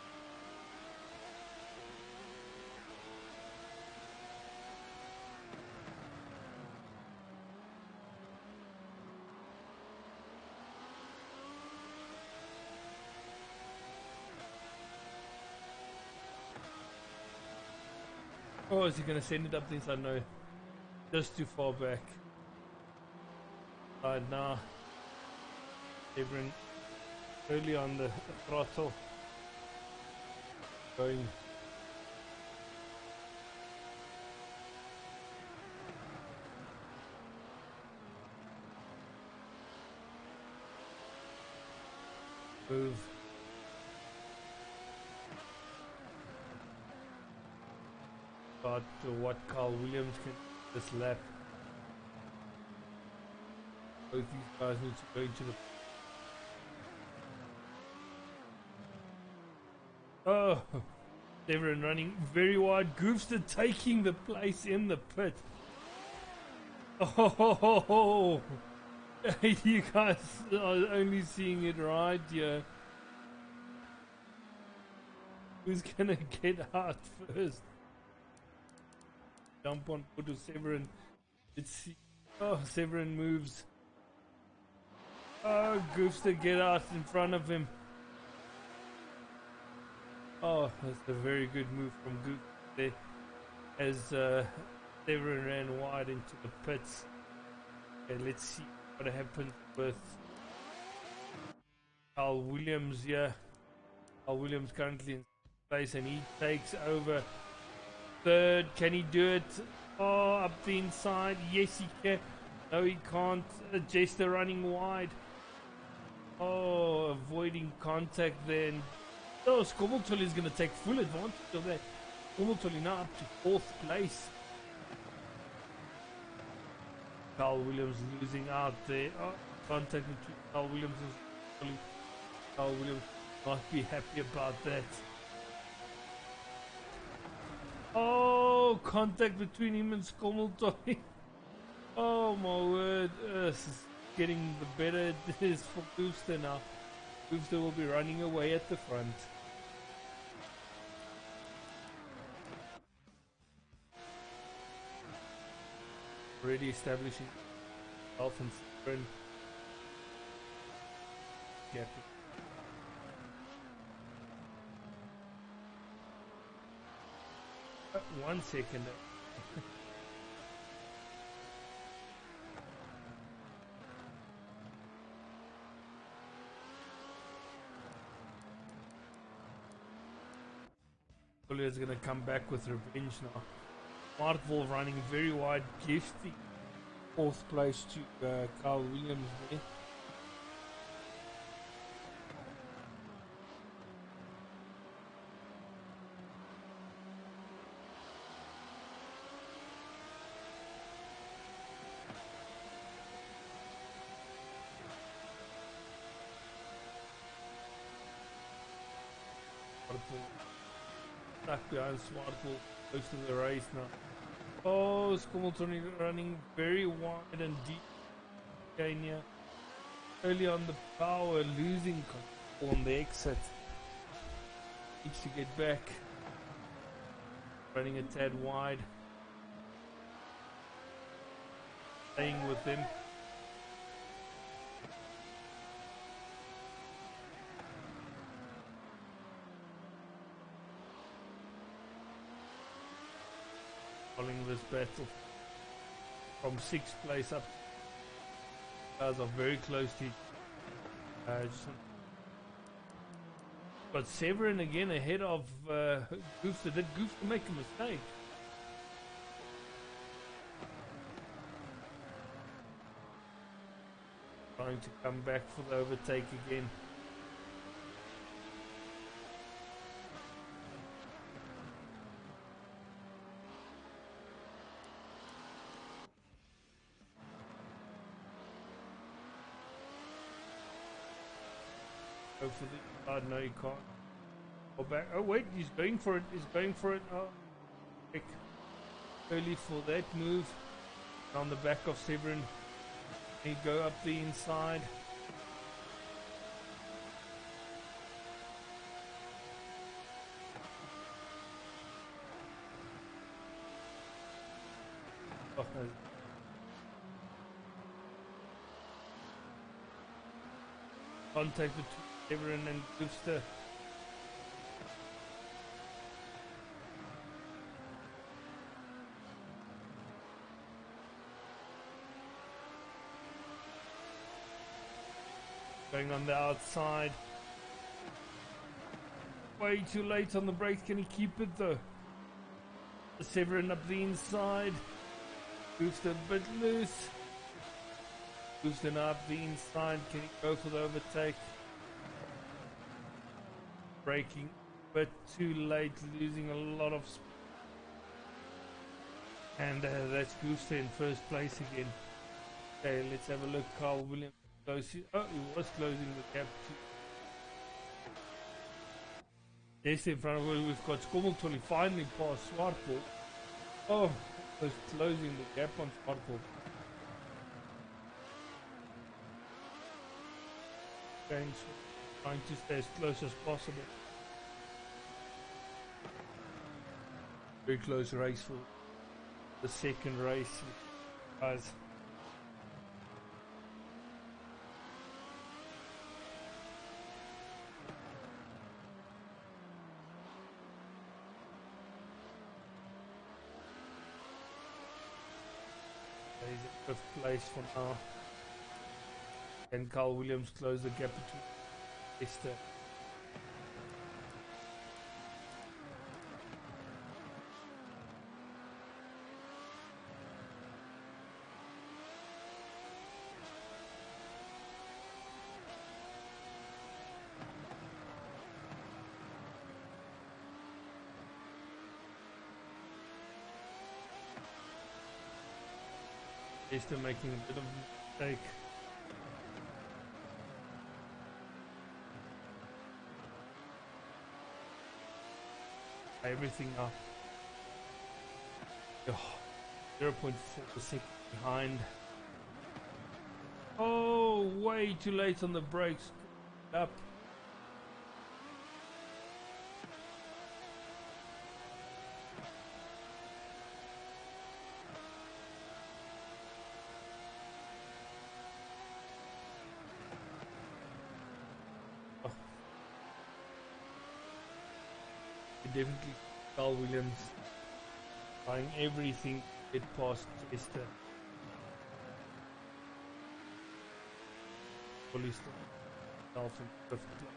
Oh, is he going to send it up the inside? No. Just too far back. Now. Severin early on the throttle. Going. Move. But what Carl Williams can this lap. Both these guys need to go into the. Oh, Severin running very wide. Goofster taking the place in the pit. Oh, you guys are only seeing it right here. Who's gonna get out first? Jump on board to Severin. Let's see. Oh, Severin moves. Oh, Goofster get out in front of him. Oh, that's a very good move from Goofster there. As Severin ran wide into the pits. Okay, let's see what happens with Carl Williams here. Carl Williams currently in place and he takes over third. Can he do it? Oh, up the inside. Yes, he can. No, he can't. Jester running wide. Oh, avoiding contact then. Oh, Skoveltuli is going to take full advantage of that. Skoveltuli now up to 4th place. Carl Williams losing out there. Oh, contact between Carl Williams and Skoveltuli. Carl Williams not be happy about that. Oh, contact between him and Skoveltuli. Oh my word. This is getting the better it is for Gooster now. Gooster will be running away at the front. Already establishing health and sprint. Gap. 1 second. Is going to come back with revenge now. Martville running very wide, gives the 4th place to Carl Williams there. Stuck behind Smartball, close to the race now. Oh, Skummelton running very wide and deep. Kenya early on the power, losing control on the exit. Needs to get back. Running a tad wide. Staying with them. Following this battle from 6th place up, guys are very close to but Severin again ahead of Goofster. Did Goofster make a mistake? Trying to come back for the overtake again. Go for the no, you can't go back. Oh wait, he's going for it. He's going for it. Oh, quick. Early for that move on the back of Severin. He go up the inside. Oh, no. Contact between Severin and Goofster. Going on the outside. Way too late on the brakes. Can he keep it though? Severin up the inside. Goofster a bit loose. Goofster now up the inside. Can he go for the overtake? Braking a bit too late, losing a lot of speed. And that's Goofster in 1st place again. Okay, let's have a look. Carl Williams close. Oh, he was closing the gap. Yes, in front of us we've got Skummelton. He finally passed Swartpool. Oh, was closing the gap on Swartpool. Trying to stay as close as possible. Very close race for the 2nd race, guys. He's at 5th place for now. And Carl Williams closed the gap between Esther. Esther making a bit of a mistake. Everything up. Oh, 0.4 second behind. Oh, way too late on the brakes. Up. Definitely Carl Williams trying everything to get past Chester. Fully still in fifth place.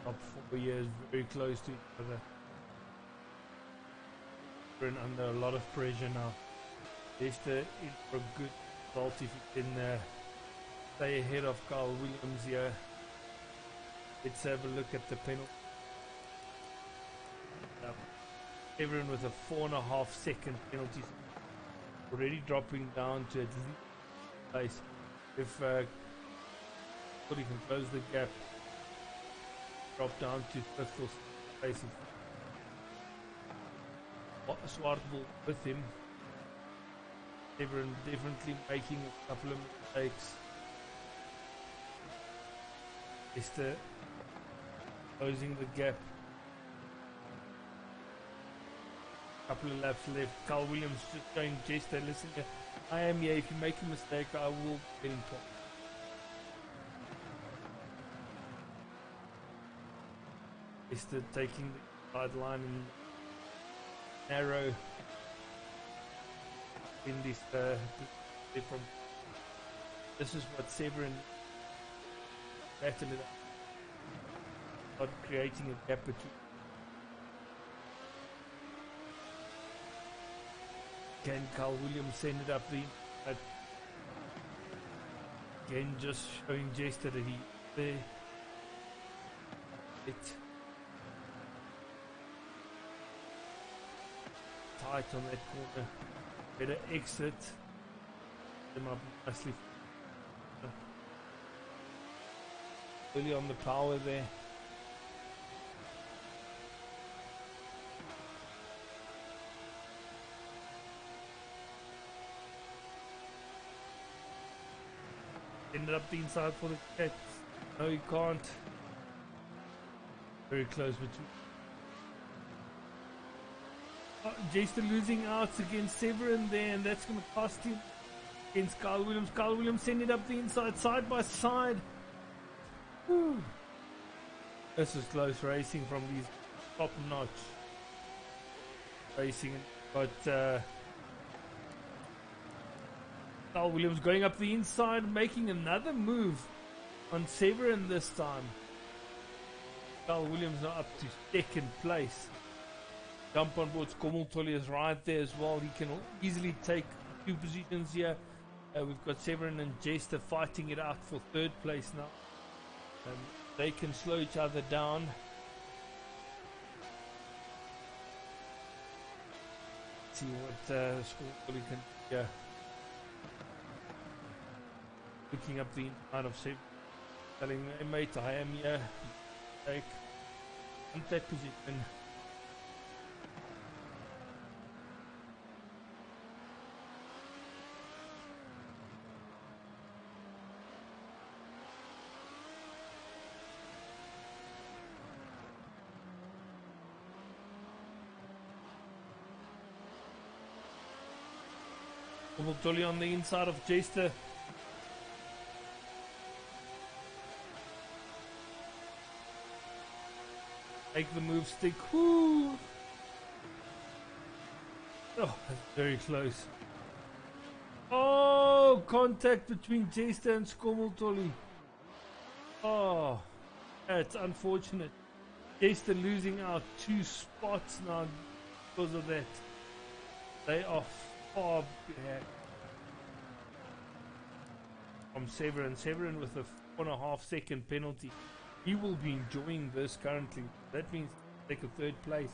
Top 4 years very close to each other. We're under a lot of pressure now. Chester in for a good result if he can stay ahead of Carl Williams here. Let's have a look at the penalty. Everyone with a 4.5 second penalty, already dropping down to at least place. If he can close the gap, drop down to 5th or 6th place. Swartbull with him. Everyone definitely making a couple of mistakes. Chester closing the gap. Couple of laps left. Carl Williams just going, Chester, listen here. I am here. If you make a mistake, I will get in top. Chester taking the sideline and narrow in this from. This is what Severin battened it up. Not creating a gap between. Can Carl Williams send it up the inside? Again, just showing Chester that he's there. It's tight on that corner. Better exit. Them up nicely. Really on the power there. Ended up the inside for the Cats. No, he can't. Very close between. Chester losing out against Severin there, and that's going to cost him against Carl Williams. Carl Williams sending it up the inside, side by side. Whew. This is close racing from these top-notch racing, but Carl Williams going up the inside, making another move on Severin this time. Carl Williams now up to 2nd place. Jump on board. Skommeltolly is right there as well. He can easily take 2 positions here. We've got Severin and Chester fighting it out for 3rd place now. They can slow each other down. Let's see what Skommeltolly can do here. Looking up the inside of Severin. Telling me, hey mate, I am here. Take that position. Dolly on the inside of Chester. Make the move stick. Woo! Oh, that's very close. Oh, contact between Chester and Skommeltolly. Oh, that's unfortunate. Chester losing out 2 spots now because of that. They are far back from Severin. Severin with a 4.5 second penalty. He will be enjoying this currently. That means take a 3rd place.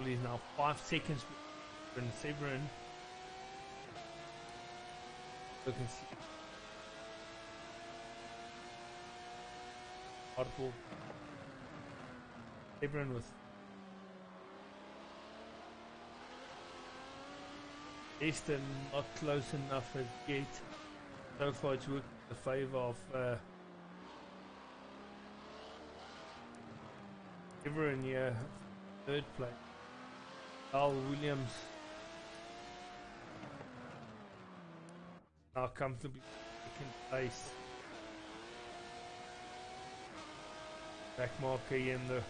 He's now 5 seconds behind Severin. You can see Artful. Severin with Chester not close enough as yet. So far it's worked in the favour of Everyone here, third place. Carl Williams now comfortably second place. Back marker here in the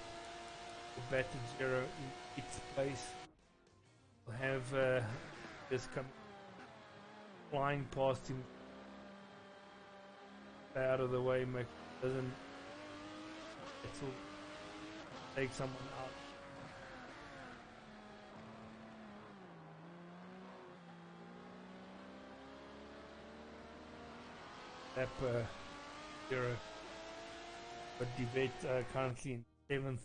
batted zero in 8th place. We'll have this coming flying past him. Stay out of the way, Mick doesn't. It'll take someone out. Lap 0. But debate currently in 7th.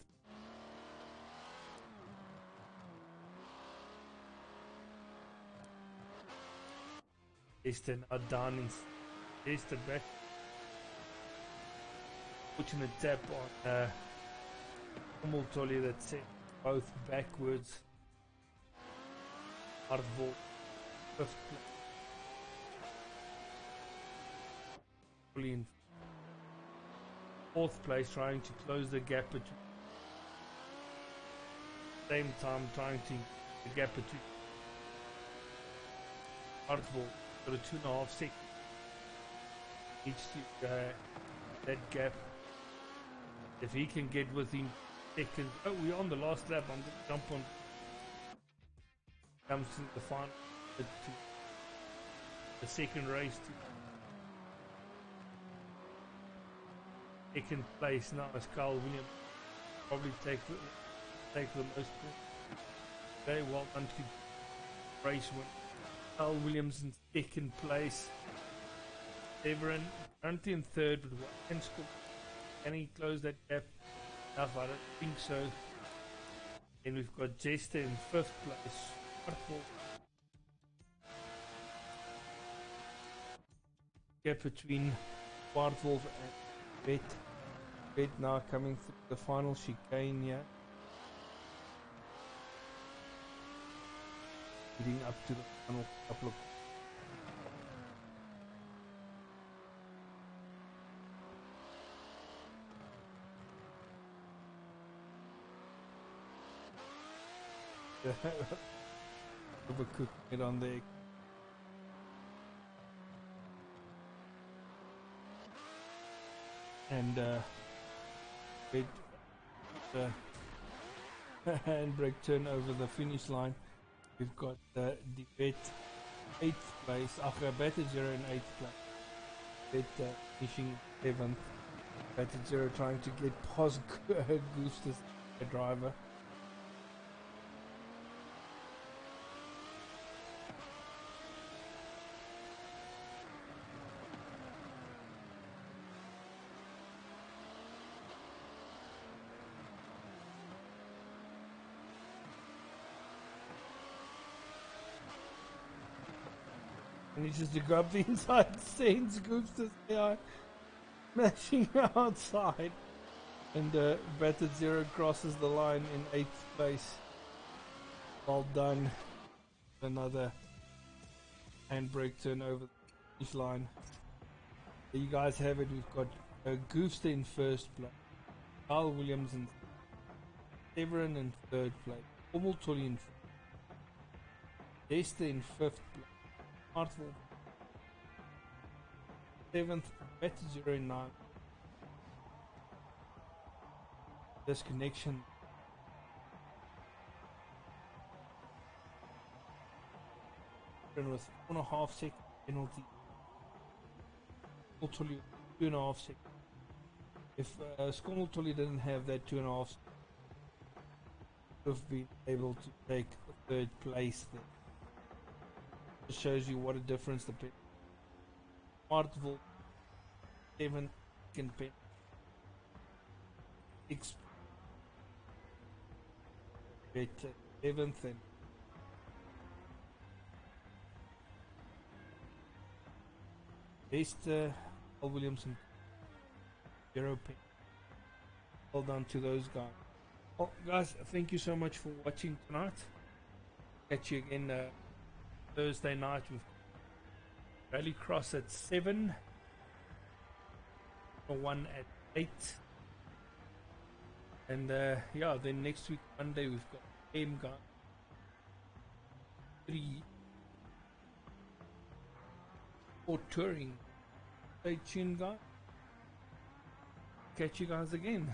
Easton are down in Easton back. Fortunate tap on Tolly that sent both backwards. Hardball 5th place. In 4th place, trying to close the gap between. Same time trying to the gap between. Hardball got a 2.5 seconds. Needs to that gap. If he can get within seconds. Oh, we're on the last lap. I'm going to jump on. Comes to the final. To the second race. To second place now as Carl Williams. Probably take the most points. Very well done to race win. Carl Williams in second place. Everyone currently in third with 1 score. Can he close that gap? Enough, I don't think so. Then we've got Jester in 5th place. Gap between Bartwolf and Bet. Bet now coming through the final chicane here. Leading up to the final couple of. Overcooking it on there. And handbrake turn over the finish line. We've got Debet 8th place. Batted 0 in 8th place. Debet finishing 7th. Batted 0 trying to get past Gusta's driver. And he just to go up the inside sends Gusta's AI smashing outside. And Batted 0 crosses the line in 8th place. Well done. Another handbrake turn over the finish line. There you guys have it. We've got Gusta in 1st place. Carl Williams in Severin in 3rd place. Omultoli in 4th. Desta in 5th place. Hartwell 7th, Batted 0 in 9th. Disconnection. And with 4.5 second penalty. Skomultoli 2.5 seconds. If Skomultoli didn't have that 2.5 seconds, would have been able to take 3rd place there. It shows you what a difference the Hartwell 7 can pin 6 better 7th and Lester Williamson 0 pin. Well done to those guys. Well, guys, thank you so much for watching tonight. Catch you again Thursday night with Rallycross at 7, 1 at 8, And yeah, then next week Monday we've got game guy 3 for touring. Stay tuned, guys. Catch you guys again.